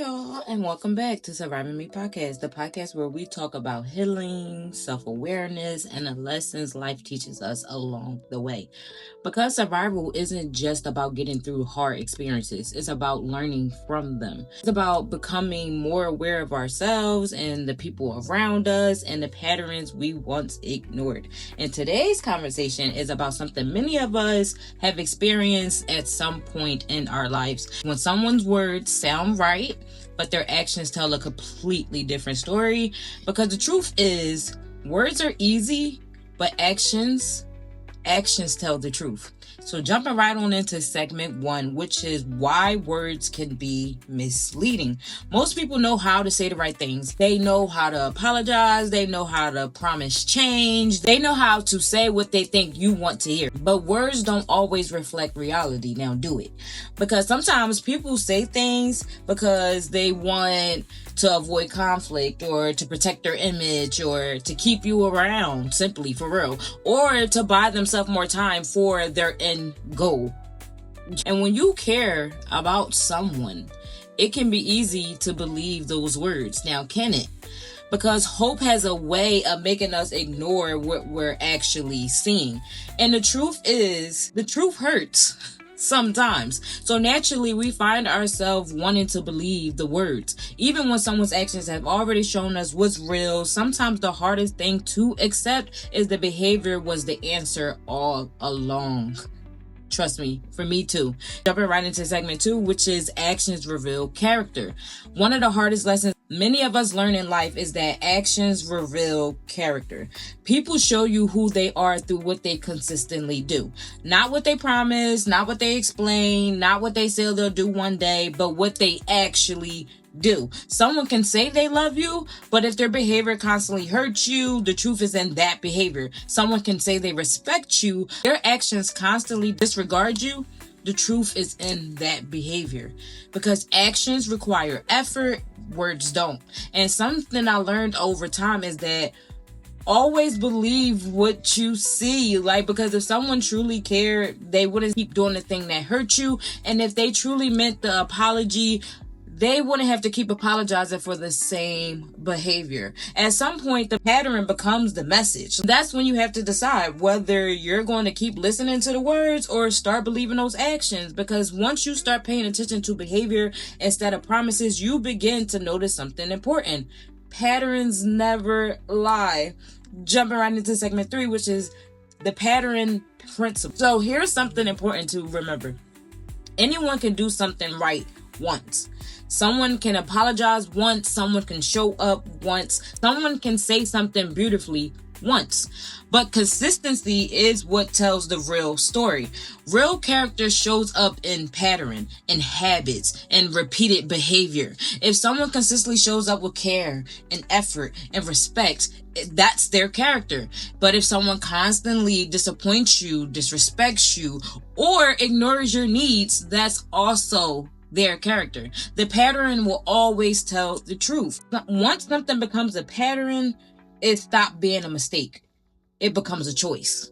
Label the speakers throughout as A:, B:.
A: y'all, and welcome back to Surviving Me Podcast, the podcast where we talk about healing, self-awareness, and the lessons life teaches us along the way. Because survival isn't just about getting through hard experiences, it's about learning from them. It's about becoming more aware of ourselves and the people around us and the patterns we once ignored. And today's conversation is about something many of us have experienced at some point in our lives. When someone's words sound right, but their actions tell a completely different story. Because the truth is, words are easy, but actions tell the truth. So jumping right on into segment 1, which is why words can be misleading. Most people know how to say the right things. They know how to apologize. They know how to promise change. They know how to say what they think you want to hear. But words don't always reflect reality. Now do it. Because sometimes people say things because they want to avoid conflict or to protect their image or to keep you around, simply, for real, or to buy themselves more time for their end goal. And when you care about someone, it can be easy to believe those words. Now, can it? Because hope has a way of making us ignore what we're actually seeing. And the truth is, the truth hurts. Sometimes. So naturally, we find ourselves wanting to believe the words. Even when someone's actions have already shown us what's real, sometimes the hardest thing to accept is the behavior was the answer all along. Trust me, for me too. Jumping right into segment 2, which is actions reveal character. One of the hardest lessons many of us learn in life is that actions reveal character. People show you who they are through what they consistently do. Not what they promise, not what they explain, not what they say they'll do one day, but what they actually do. Someone can say they love you, but if their behavior constantly hurts you, the truth is in that behavior. Someone can say they respect you, their actions constantly disregard you, the truth is in that behavior. Because actions require effort, words don't. And something I learned over time is that always believe what you see. Because if someone truly cared, they wouldn't keep doing the thing that hurt you. And if they truly meant the apology, they wouldn't have to keep apologizing for the same behavior. At some point, the pattern becomes the message. That's when you have to decide whether you're going to keep listening to the words or start believing those actions. Because once you start paying attention to behavior instead of promises, you begin to notice something important. Patterns never lie. Jumping right into segment 3, which is the pattern principle. So here's something important to remember. Anyone can do something right once. Someone can apologize once. Someone can show up once. Someone can say something beautifully once. But consistency is what tells the real story. Real character shows up in pattern, in habits, and repeated behavior. If someone consistently shows up with care and effort and respect, that's their character. But if someone constantly disappoints you, disrespects you, or ignores your needs, that's also their character. The pattern will always tell the truth. Once something becomes a pattern, it stops being a mistake. It becomes a choice.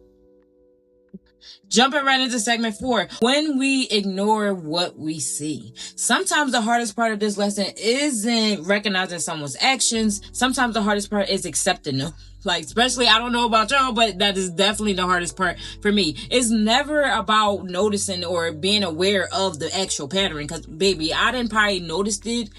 A: Jumping right into segment 4, when we ignore what we see. Sometimes the hardest part of this lesson isn't recognizing someone's actions. Sometimes the hardest part is accepting them. Especially, I don't know about y'all, but that is definitely the hardest part for me. It's never about noticing or being aware of the actual pattern. Because, baby, I didn't probably noticed it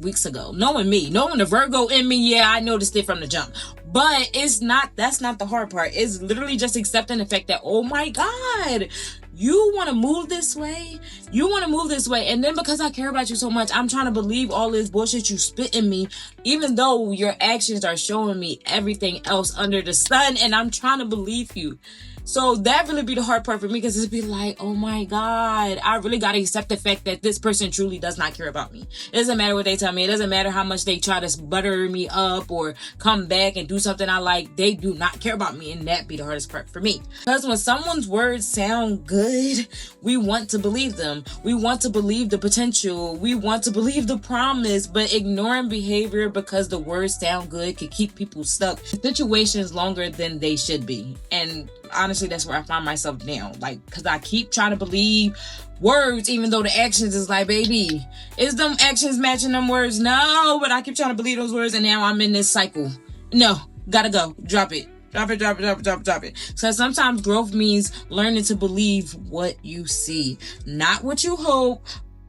A: weeks ago. Knowing me, knowing the Virgo in me, yeah, I noticed it from the jump. But that's not the hard part. It's literally just accepting the fact that, oh my God, you want to move this way? You want to move this way. And then because I care about you so much, I'm trying to believe all this bullshit you spit in me, even though your actions are showing me everything else under the sun, and I'm trying to believe you. So that really be the hard part for me, because it'd be like, oh my God, I really got to accept the fact that this person truly does not care about me. It doesn't matter what they tell me. It doesn't matter how much they try to butter me up or come back and do something I like. They do not care about me. And that be the hardest part for me. Because when someone's words sound good, we want to believe them. We want to believe the potential. We want to believe the promise. But ignoring behavior because the words sound good can keep people stuck in situations longer than they should be. And honestly, that's where I find myself now. Because I keep trying to believe words, even though the actions is like, baby, is them actions matching them words? No, but I keep trying to believe those words, and now I'm in this cycle. No, gotta go. Drop it. Drop it. So sometimes growth means learning to believe what you see, not what you hope,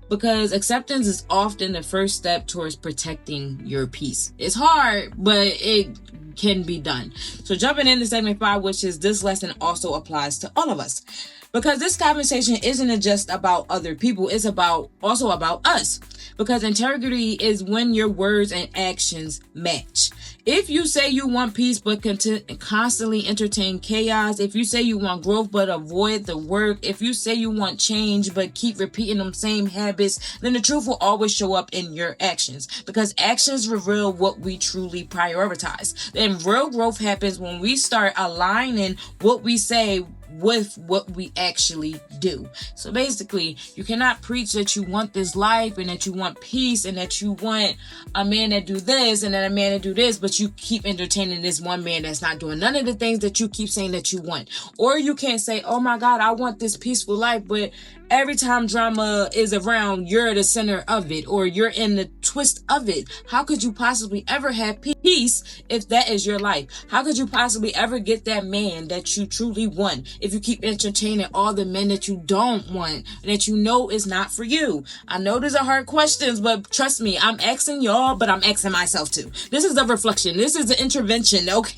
A: because acceptance is often the first step towards protecting your peace. It's hard, but it can be done. So jumping into segment 5, which is this lesson also applies to all of us. Because this conversation isn't just about other people, it's also about us. Because integrity is when your words and actions match. If you say you want peace but constantly entertain chaos, if you say you want growth but avoid the work, if you say you want change but keep repeating them same habits, then the truth will always show up in your actions. Because actions reveal what we truly prioritize. And real growth happens when we start aligning what we say with what we actually do. So basically, you cannot preach that you want this life and that you want peace and that you want a man that do this and then a man that do this, but you keep entertaining this one man that's not doing none of the things that you keep saying that you want. Or you can't say, oh my God, I want this peaceful life, but every time drama is around, you're the center of it, or you're in the twist of it. How could you possibly ever have peace if that is your life? How could you possibly ever get that man that you truly want if you keep entertaining all the men that you don't want and that you know is not for you? I know these are hard questions, but trust me, I'm asking y'all, but I'm asking myself too. This is a reflection. This is an intervention, okay?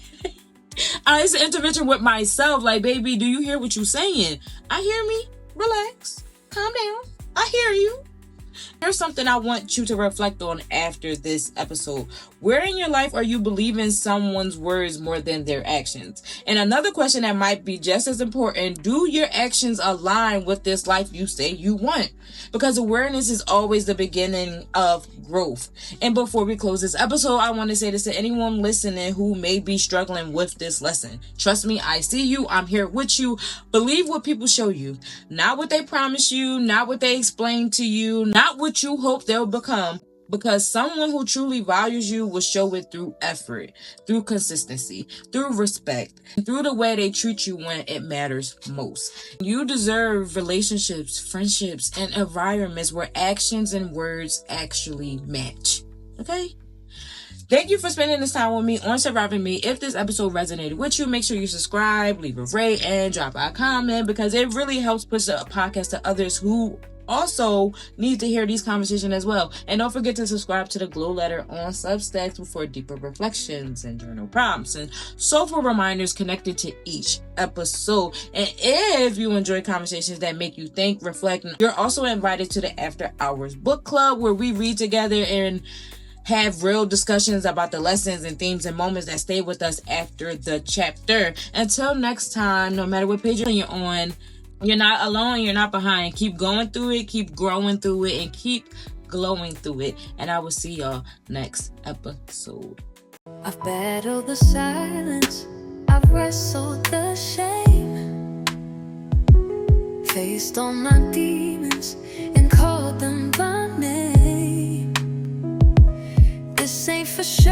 A: It's an intervention with myself. Like, baby, do you hear what you're saying? I hear me. Relax. Calm down. I hear you. Here's something I want you to reflect on after this episode. Where in your life are you believing someone's words more than their actions? And another question that might be just as important, do your actions align with this life you say you want? Because awareness is always the beginning of growth. And before we close this episode, I want to say this to anyone listening who may be struggling with this lesson. Trust me, I see you. I'm here with you. Believe what people show you, not what they promise you, not what they explain to you, not what you hope they'll become. Because someone who truly values you will show it through effort, through consistency, through respect, and through the way they treat you when it matters most. You deserve relationships, friendships, and environments where actions and words actually match. Okay? Thank you for spending this time with me on Surviving Me. If this episode resonated with you, make sure you subscribe, leave a rate, and drop a comment, because it really helps push the podcast to others who also need to hear these conversations as well. And don't forget to subscribe to the Glow Letter on Substack for deeper reflections and journal prompts and soulful reminders connected to each episode. And if you enjoy conversations that make you think, reflect, you're also invited to the After Hours Book Club, where we read together and have real discussions about the lessons and themes and moments that stay with us after the chapter. Until next time, no matter what page you're on, you're not alone, you're not behind. Keep going through it, keep growing through it, and keep glowing through it. And I will see y'all next episode.
B: I've battled the silence, I've wrestled the shame, faced all my demons and called them by name. This ain't for show,